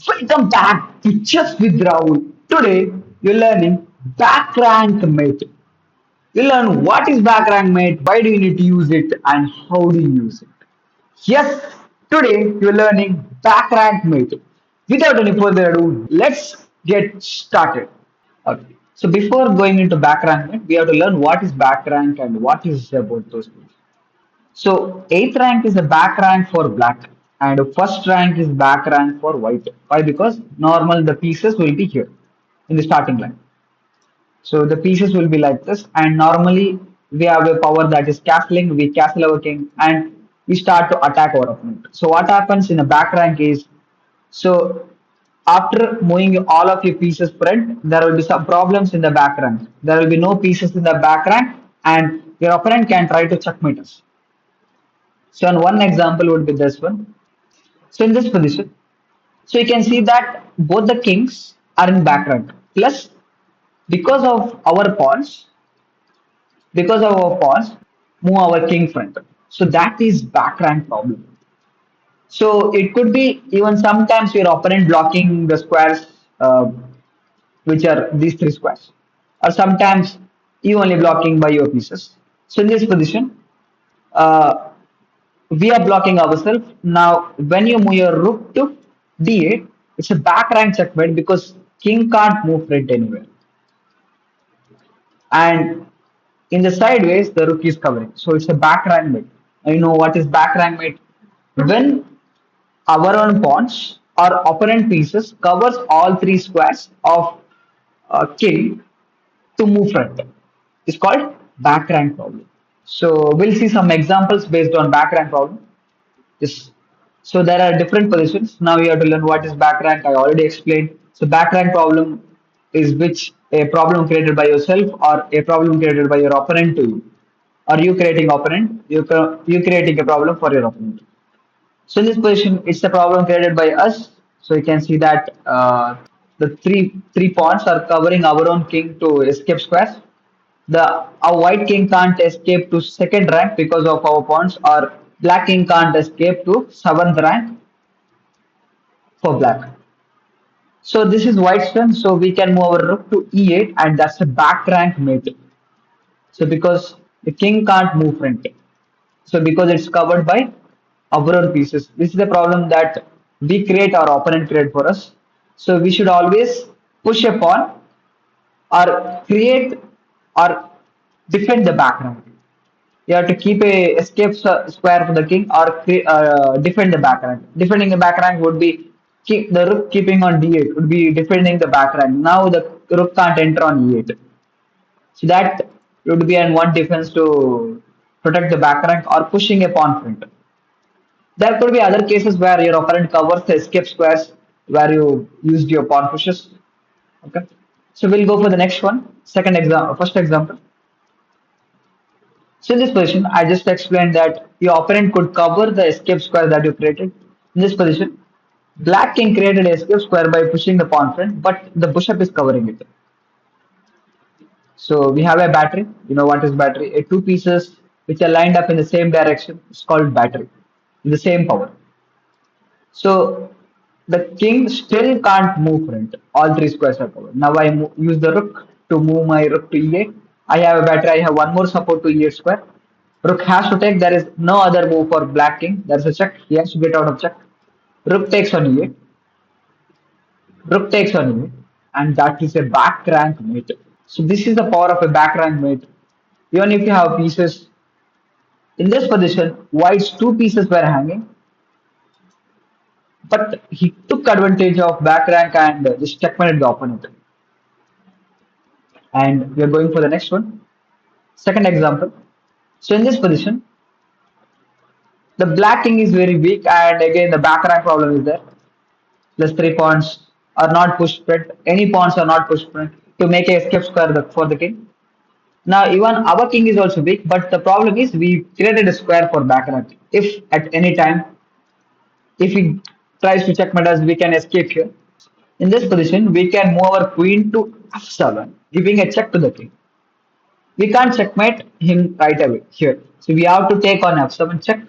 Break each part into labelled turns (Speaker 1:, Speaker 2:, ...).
Speaker 1: Welcome back to Chess with Rahul. Today you're learning back rank mate. You learn what is back rank mate, why do you need to use it, and how do you use it. Yes, today you're learning back rank mate. Without any further ado, let's get started. Okay. So before going into back rank mate, we have to learn what is back rank and what is about those things. So eighth rank is a back rank for black, and first rank is back rank for white. Why? Because normal the pieces will be here in the starting line. So the pieces will be like this, and normally we have a power that is castling. We castle our king, and we start to attack our opponent. So what happens in a back rank is, so after moving all of your pieces front, there will be some problems in the back rank. There will be no pieces in the back rank, and your opponent can try to checkmate us. So, and one example would be this one. So, in this position, so you can see that both the kings are in back rank. Plus, because of our pawns, move our king front. So that is back rank problem. So it could be even sometimes your opponent blocking the squares, which are these three squares, or sometimes you only blocking by your pieces. So in this position, uh, we are blocking ourselves. Now, when you move your rook to d8, it's a back rank checkmate because king can't move front anywhere. And in the sideways, the rook is covering. So it's a back rank mate. You know what is back rank mate? When our own pawns or opponent pieces covers all three squares of king to move front. It's called back rank problem. So we'll see some examples based on back rank problem. Yes. So there are different positions. Now you have to learn what is back rank. I already explained. So back rank problem is which a problem created by yourself or a problem created by your opponent to you. Or you creating opponent, you creating a problem for your opponent. So in this position, it's a problem created by us. So you can see that the three pawns are covering our own king to escape squares. The our white king can't escape to second rank because of our pawns, or black king can't escape to seventh rank for black. So this is white's turn. So we can move our rook to e8, and that's a back rank mate. So because the king can't move front. So because it's covered by our pieces. This is the problem that we create or opponent create for us. So we should always push a pawn or create or defend the background. You have to keep a escape square for the king or defend the back rank. Defending the back rank would be keep the rook keeping on d8 would be defending the back rank. Now the rook can't enter on e8. So that would be an one defense to protect the back rank or pushing a pawn front. There could be other cases where your opponent covers the escape squares where you used your pawn pushes. Okay. So we'll go for the next one. Second example, first example. So in this position, I just explained that your opponent could cover the escape square that you created. In this position, black king created an escape square by pushing the pawn front, but the bishop is covering it. So we have a battery. You know what is battery? A two pieces which are lined up in the same direction. It's called battery. In the same power. So the king still can't move front. All three squares are covered. Now I use the rook to move my rook to e8. I have a battery. I have one more support to e8 square. Rook has to take. There is no other move for black king. There is a check. He has to get out of check. Rook takes on e8. Rook takes on e8. And that is a back rank mate. So this is the power of a back rank mate. Even if you have pieces in this position, white's two pieces were hanging, but he took advantage of back rank and just checkmated the opponent. And we are going for the next one. Second example. So in this position, the black king is very weak, and again the back rank problem is there. Plus three pawns are not pushed front. Any pawns are not pushed front to make a escape square for the king. Now even our king is also weak, but the problem is we created a square for back rank. If at any time, if he tries to checkmate us, we can escape here. In this position, we can move our queen to f7, giving a check to the king. We can't checkmate him right away here. So we have to take on f7 check.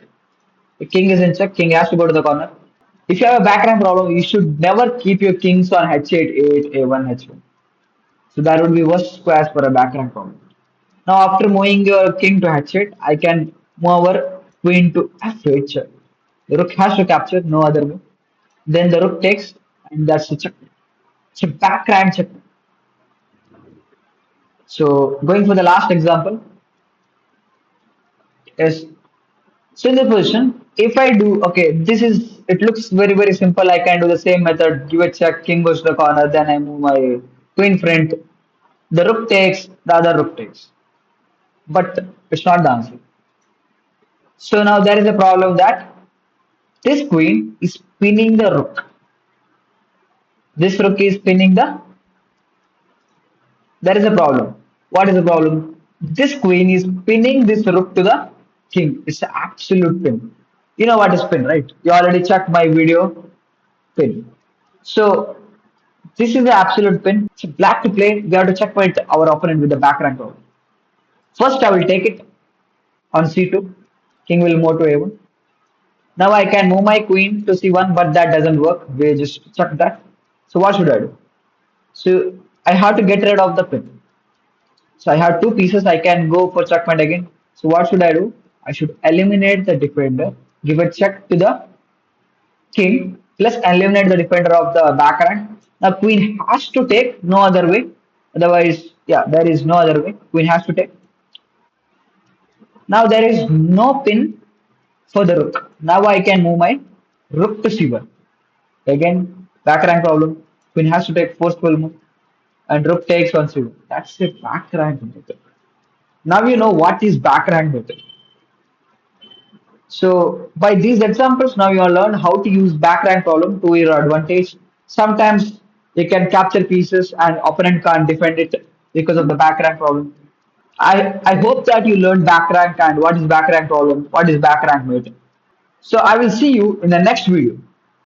Speaker 1: The king is in check. King has to go to the corner. If you have a background problem, you should never keep your kings on h8, a8, a1, h1. So that would be worst squares for a background problem. Now after moving your king to h8, I can move our queen to f8. The rook has to capture, no other way. Then the rook takes, and that's the check. It's a background check. So going for the last example is, so in the position, if I do, okay, this is, it looks very, very simple. I can do the same method, give a check, king goes to the corner, then I move my queen front, the rook takes, the other rook takes. But it's not the answer. So now there is a problem that this queen is pinning the rook. This rook is pinning the, there is a problem. What is the problem? This queen is pinning this rook to the king. It's an absolute pin. You know what is pin, right? You already checked my video, pin. So this is the absolute pin. So black to play, we have to checkmate our opponent with the back rank roll. First, I will take it on c2. King will move to a1. Now I can move my queen to c1, but that doesn't work. We just check that. So what should I do? So I have to get rid of the pin. So I have two pieces. I can go for checkmate again. So what should I do? I should eliminate the defender, give a check to the king, plus eliminate the defender of the back rank. Now queen has to take, no other way. Otherwise, yeah, there is no other way. Queen has to take. Now there is no pin for the rook. Now I can move my rook to c1. Again, back rank problem. Queen has to take forceful move, and rook takes on c1. That's the back rank method. Now you know what is back rank method. So by these examples, now you have learned how to use back rank problem to your advantage. Sometimes you can capture pieces and opponent can't defend it because of the back rank problem. I hope that you learned back rank and what is back rank problem, what is back rank method. So I will see you in the next video.